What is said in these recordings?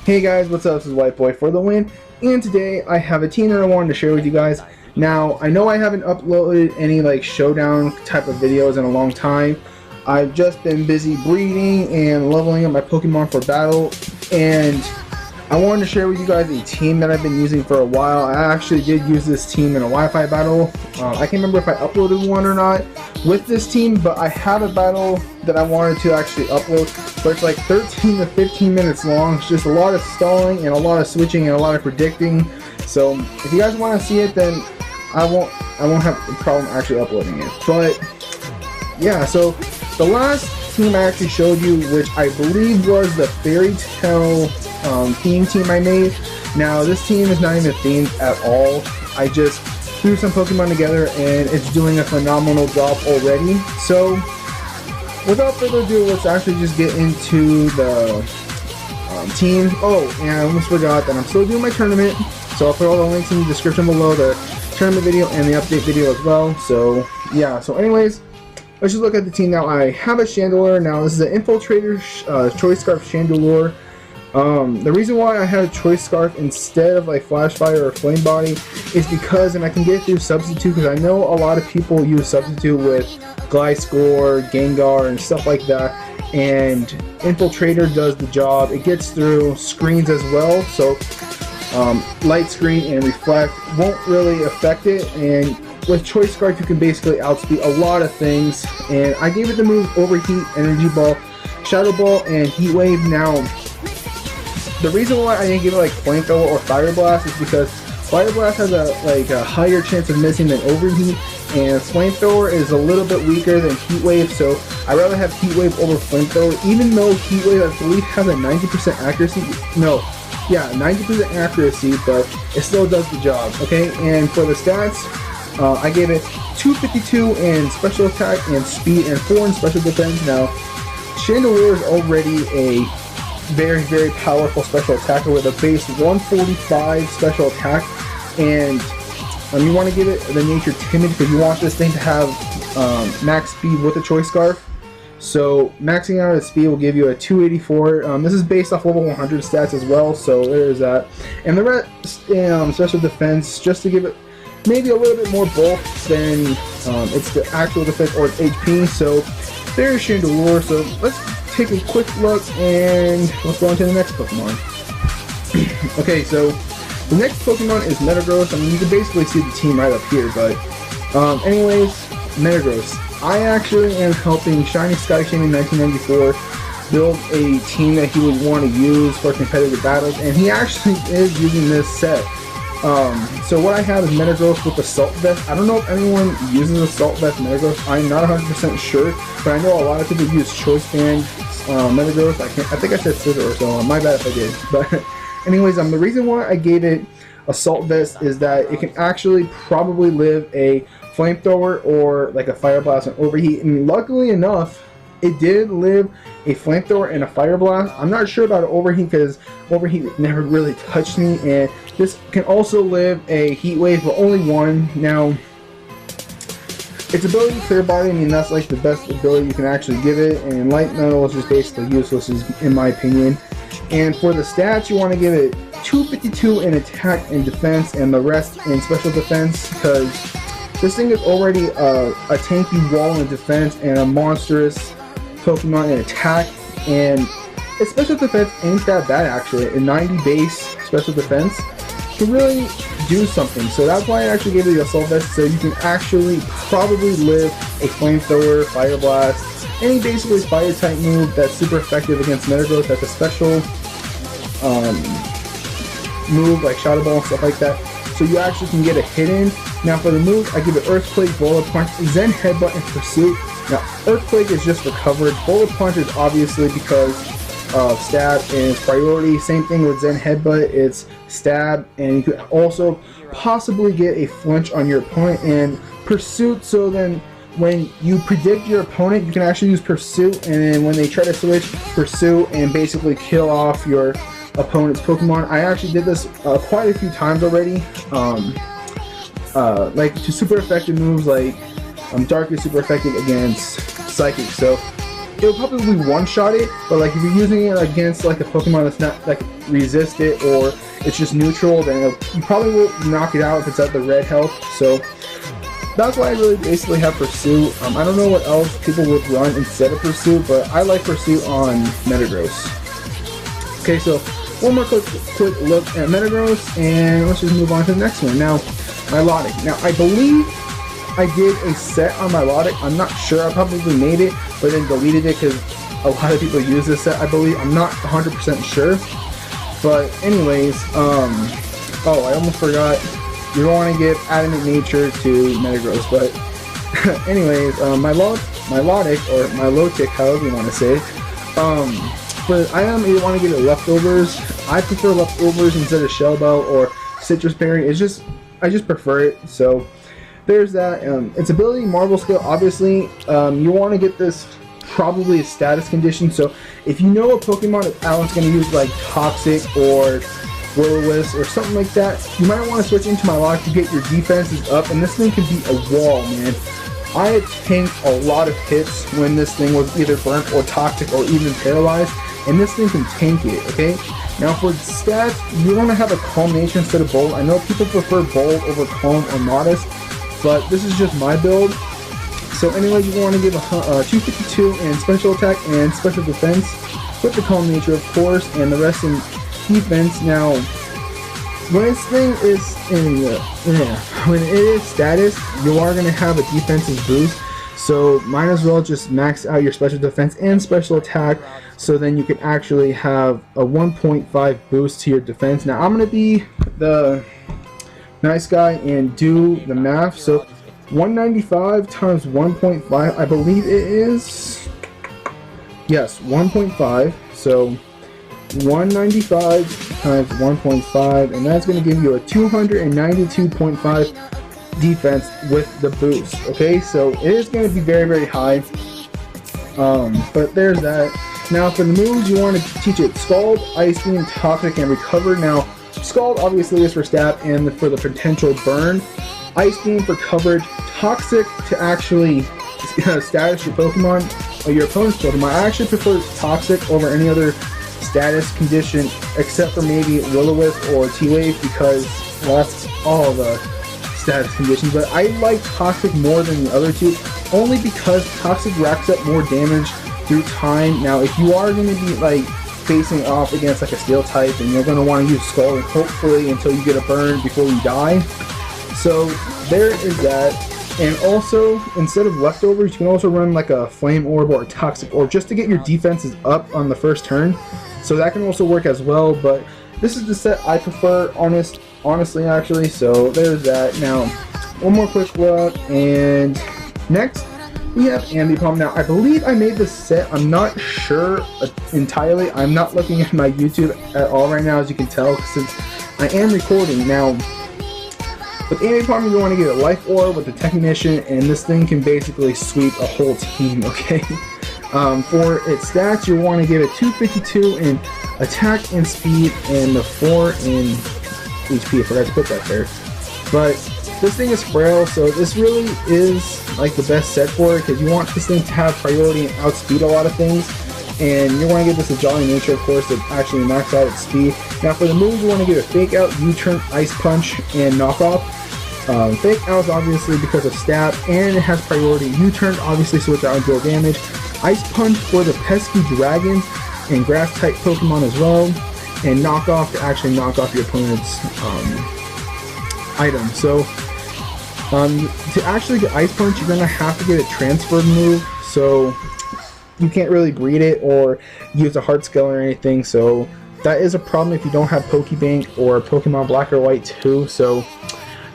Hey guys, what's up? This is White Boy for the win, and today I have a team that I wanted to share with you guys. Now, I know I haven't uploaded any like Showdown type of videos in a long time. I've just been busy breeding and leveling up my Pokemon for battle, and I wanted to share with you guys a team that I've been using for a while. I actually did use this team in a Wi-Fi battle. I can't remember if I uploaded one or not with this team, but I have a battle that I wanted to actually upload, but it's like 13 to 15 minutes long. It's just a lot of stalling and a lot of switching and a lot of predicting. So if you guys want to see it, then I won't have a problem actually uploading it. But yeah, so the last team I actually showed you, which I believe was the Fairy Tale theme team I made. Now this team is not even themed at all. I just threw some Pokemon together and it's doing a phenomenal job already. So without further ado, let's actually just get into the team. Oh, and I almost forgot that I'm still doing my tournament, so I'll put all the links in the description below, the tournament video and the update video as well. So yeah, so anyways, let's just look at the team now. I have a Chandelure. Now this is an Infiltrator Choice Scarf Chandelure. The reason why I had a Choice Scarf instead of like Flash Fire or Flame Body is because, and I can get through Substitute, because I know a lot of people use Substitute with Gliscor, Gengar, and stuff like that, and Infiltrator does the job. It gets through screens as well, so Light Screen and Reflect won't really affect it, and with Choice Scarf you can basically outspeed a lot of things. And I gave it the moves Overheat, Energy Ball, Shadow Ball, and Heat Wave. Now the reason why I didn't give it like Flamethrower or Fire Blast is because Fire Blast has a higher chance of missing than Overheat, and Flamethrower is a little bit weaker than Heat Wave, so I'd rather have Heat Wave over Flamethrower, even though Heat Wave I believe has a 90% accuracy. No, yeah, 90% accuracy, but it still does the job, okay? And for the stats, I gave it 252 in special attack and speed and 4 in special defense. Now, Chandelure is already a very powerful special attacker with a base 145 special attack, and you want to give it the nature Timid because you want this thing to have max speed with a Choice Scarf. So maxing out its speed will give you a 284. This is based off level 100 stats as well, so there's that. And the rest special defense, just to give it maybe a little bit more bulk than it's the actual defense or its HP. So there's Chandelure. So let's take a quick look and let's go on to the next Pokemon. Okay, so the next Pokemon is Metagross. I mean, you can basically see the team right up here, but anyways, Metagross. I actually am helping Shiny Sky Shane in 1994 build a team that he would want to use for competitive battles, and he actually is using this set. So what I have is Metagross with Assault Vest. I don't know if anyone uses Assault Vest Metagross. I'm not 100% sure, but I know a lot of people use Choice Band Metagross. I think I said Scissor, so my bad if I did. But anyways, the reason why I gave it Assault Vest is that it can actually probably live a Flamethrower or like a Fire Blast and Overheat, and luckily enough it did live a Flamethrower and a Fire Blast. I'm not sure about an Overheat because Overheat never really touched me, and this can also live a Heat Wave, but only one. Now its ability Clear Body, I mean, that's like the best ability you can actually give it, and Light Metal is just basically useless in my opinion. And for the stats, you want to give it 252 in attack and defense and the rest in special defense, because this thing is already a tanky wall in defense and a monstrous Pokemon in attack, and its special defense ain't that bad actually. A 90 base special defense can really do something, so that's why I actually gave it the Assault Vest, so you can actually probably live a Flamethrower, Fire Blast, any basically fire type move that's super effective against Metagross. That's a special move like Shadow Ball and stuff like that, so you actually can get a hit in. Now for the moves, I give it Earthquake, Bullet Punch, Zen Headbutt, and Pursuit. Now Earthquake is just for coverage. Bullet Punch is obviously because of stab and its priority. Same thing with Zen Headbutt, it's stab, and you could also possibly get a flinch on your opponent. And Pursuit, so then when you predict your opponent, you can actually use Pursuit, and then when they try to switch, Pursue and basically kill off your opponent's Pokemon. I actually did this quite a few times already. Like to super effective moves like Dark is super effective against Psychic. So it'll probably one-shot it, but like if you're using it against like a Pokemon that's not like resist it or it's just neutral, then you probably will knock it out if it's at the red health. So that's why I really basically have Pursuit. I don't know what else people would run instead of Pursuit, but I like Pursuit on Metagross. Okay, so one more quick look at Metagross, and let's just move on to the next one. Now, Milotic. Now, I believe I did a set on Milotic. I'm not sure. I probably made it, but then deleted it because a lot of people use this set, I believe. I'm not 100% sure. But anyways, oh, I almost forgot. You don't want to give Adamant Nature to Metagross, but anyways, Milotic, or Milotic, however you want to say it. For item, you want to get it Leftovers. I prefer Leftovers instead of Shell Bell or Citrus Berry. I just prefer it. So there's that. Its ability, Marble Skill. Obviously, you want to get this probably a status condition. So if you know a Pokemon that Alan's going to use like Toxic or Will-O-Wisp or something like that, you might want to switch into Milotic to get your defenses up, and this thing can be a wall, man. I had tanked a lot of hits when this thing was either burnt or toxic or even paralyzed, and this thing can tank it, okay? Now for stats, you want to have a Calm Nature instead of Bold. I know people prefer Bold over Calm or Modest, but this is just my build. So anyway, you want to give a 252 in Special Attack and Special Defense with the Calm Nature, of course, and the rest in defense. Now, when this thing is when it is status, you are going to have a defensive boost, so might as well just max out your special defense and special attack, so then you can actually have a 1.5 boost to your defense. Now I'm going to be the nice guy and do the math. So 195 times 1.5, I believe it is, yes, 1.5. So 195 times 1.5, and that's going to give you a 292.5 defense with the boost. Okay, so it is going to be very, very high. But there's that. Now for the moves, you want to teach it Scald, Ice Beam, Toxic, and Recover. Now Scald obviously is for stab and for the potential burn. Ice Beam for coverage. Toxic to actually status your Pokemon or your opponent's Pokemon. I actually prefer Toxic over any other status condition except for maybe Will-O-Wisp or T-Wave, because well, that's all the status conditions. But I like Toxic more than the other two, only because Toxic racks up more damage through time. Now if you are going to be like facing off against like a Steel type, and you're going to want to use Scald hopefully until you get a burn before you die. So there is that. And also, instead of Leftovers, you can also run like a Flame Orb or a Toxic Orb just to get your defenses up on the first turn. So that can also work as well, but this is the set I prefer, honestly, actually. So there's that. Now, one more quick look, and next we have Ambipom. Now, I believe I made this set. I'm not sure entirely. I'm not looking at my YouTube at all right now, as you can tell, since I am recording. Now, with Ambipom, you want to get a Life Orb with the Technician, and this thing can basically sweep a whole team, okay? For its stats, you want to give it 252 in attack and speed, and the 4 in HP. I forgot to put that there. But this thing is frail, so this really is like the best set for it, because you want this thing to have priority and outspeed a lot of things. And you want to give this a Jolly Nature, of course, to actually max out its speed. Now for the moves, you want to give it Fake Out, U-Turn, Ice Punch, and Knockoff. Fake Out is obviously because of stab, and it has priority. U-Turn obviously so it's out and deal damage. Ice Punch for the pesky dragons and grass type Pokemon as well. And Knockoff to actually knock off your opponent's item. So to actually get Ice Punch, you're going to have to get a transferred move. So you can't really breed it or use a Heart Skull or anything, so that is a problem if you don't have Pokebank or Pokemon Black or White 2. So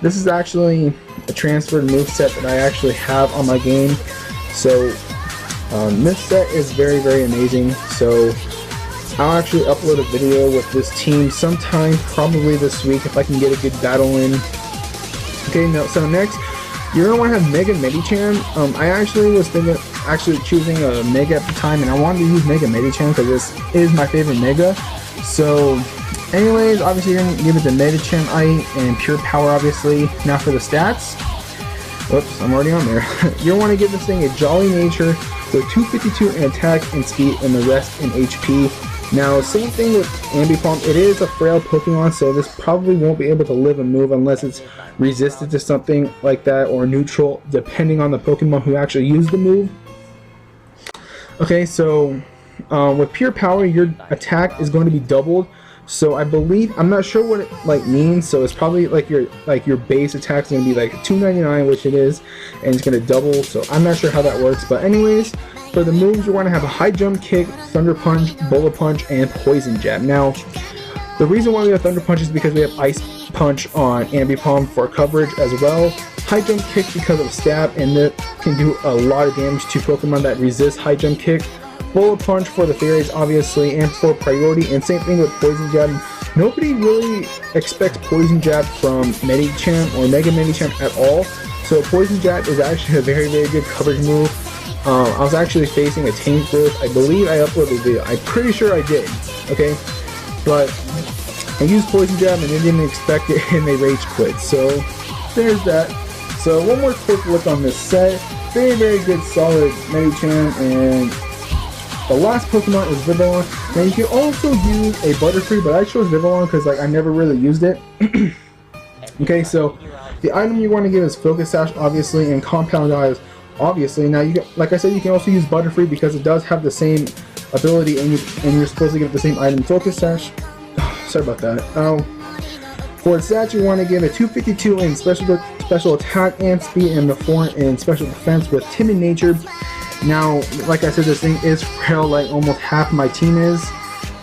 this is actually a transferred move set that I actually have on my game. So this set is very, very amazing. So I'll actually upload a video with this team sometime, probably this week, if I can get a good battle in. Okay, now so next, you're going to want to have Mega Medicham. I actually was thinking choosing a Mega at the time, and I wanted to use Mega Medicham because this is my favorite Mega. So anyways, obviously you're going to give it the Medicham and Pure Power, obviously. Now for the stats, whoops, I'm already on there. You want to give this thing a Jolly Nature So 252 in attack and speed, and the rest in HP. Now, same thing with Ambipom. It is a frail Pokemon, so this probably won't be able to live a move unless it's resistant to something like that, or neutral, depending on the Pokemon who actually used the move. Okay, so with pure power, your attack is going to be doubled. So I believe, I'm not sure what it means, so it's probably your base attack is going to be like 299, which it is, and it's going to double, so I'm not sure how that works. But anyways, for the moves, you want to have a high jump kick, thunder punch, bullet punch, and poison jab. Now, the reason why we have thunder punch is because we have ice punch on Ambipom for coverage as well. High jump kick because of stab, and that can do a lot of damage to Pokemon that resist high jump kick. Bullet punch for the fairies, obviously, and for priority, and same thing with poison jab. Nobody really expects poison jab from Medicham or Mega Medicham at all, so poison jab is actually a very, very good coverage move. I was actually facing a tank growth. I believe I uploaded a video. I'm pretty sure I did. Okay, but I used poison jab and they didn't expect it, and they rage quit. So there's that. So one more quick look on this set. Very, very good, solid Medicham, and the last Pokemon is Vivillon. Now you can also use a Butterfree, but I chose Vivillon because I never really used it. Okay, so the item you want to give is Focus Sash, obviously, and Compound Eyes, obviously. Now, like I said, you can also use Butterfree because it does have the same ability, and you're supposed to give the same item, Focus Sash. Sorry about that. For its stats, you want to give it 252 in special attack and speed, and the 4 in special defense with Timid Nature. Now, like I said, this thing is frail, like almost half my team is,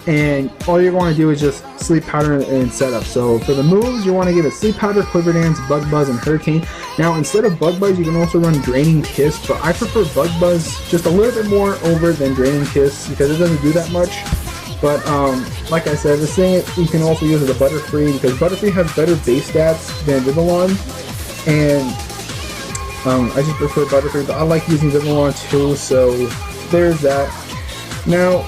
and all you're going to do is just Sleep Powder and setup. So for the moves, you want to give it Sleep Powder, Quiver Dance, Bug Buzz, and Hurricane. Now, instead of Bug Buzz, you can also run Draining Kiss, but I prefer Bug Buzz just a little bit more over than Draining Kiss because it doesn't do that much. But like I said, this thing you can also use as a Butterfree because Butterfree has better base stats than Vivillon, and I just prefer Butterfree, but I like using Vivillon too, so there's that. Now,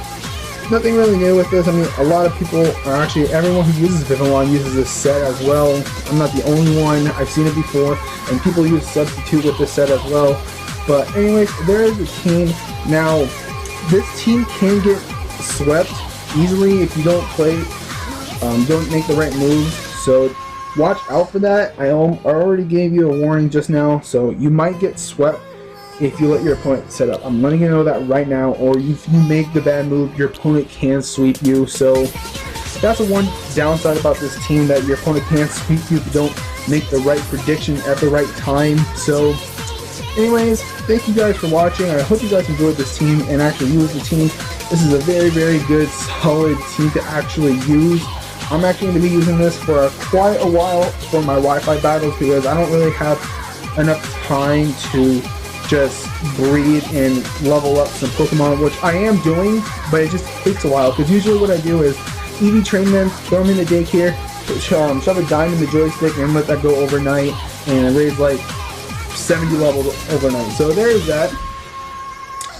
nothing really new with this. I mean, a lot of people are actually, everyone who uses Vivillon uses this set as well. I'm not the only one. I've seen it before, and people use Substitute with this set as well. But anyways, there is a team. Now, this team can get swept easily if you don't don't make the right moves, so watch out for that. I already gave you a warning just now, so you might get swept if you let your opponent set up. I'm letting you know that right now, or if you make the bad move, your opponent can sweep you. So that's the one downside about this team, that your opponent can't sweep you if you don't make the right prediction at the right time. So anyways, thank you guys for watching. I hope you guys enjoyed this team and actually use the team. This is a very, very good, solid team to actually use. I'm actually going to be using this for quite a while for my Wi-Fi battles because I don't really have enough time to just breed and level up some Pokemon, which I am doing, but it just takes a while because usually what I do is EV train them, throw them in the daycare, shove a dime in the joystick and let that go overnight and raise like 70 levels overnight. So there is that.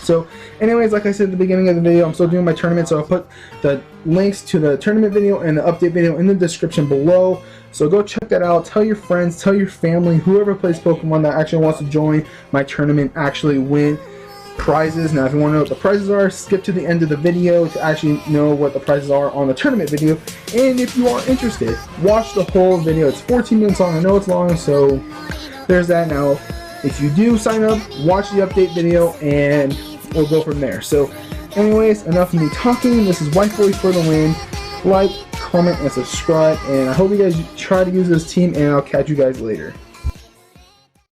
So anyways, like I said at the beginning of the video, I'm still doing my tournament, so I'll put the links to the tournament video and the update video in the description below. So go check that out. Tell your friends, tell your family, whoever plays Pokemon that actually wants to join my tournament, actually win prizes. Now, if you want to know what the prizes are, skip to the end of the video to actually know what the prizes are on the tournament video. And if you are interested, watch the whole video. It's 14 minutes long. I know it's long, so there's that. Now, if you do sign up, watch the update video, and we'll go from there. So anyways, enough of me talking. This is White Boy for the win. Like, comment, and subscribe, and I hope you guys try to use this team, and I'll catch you guys later.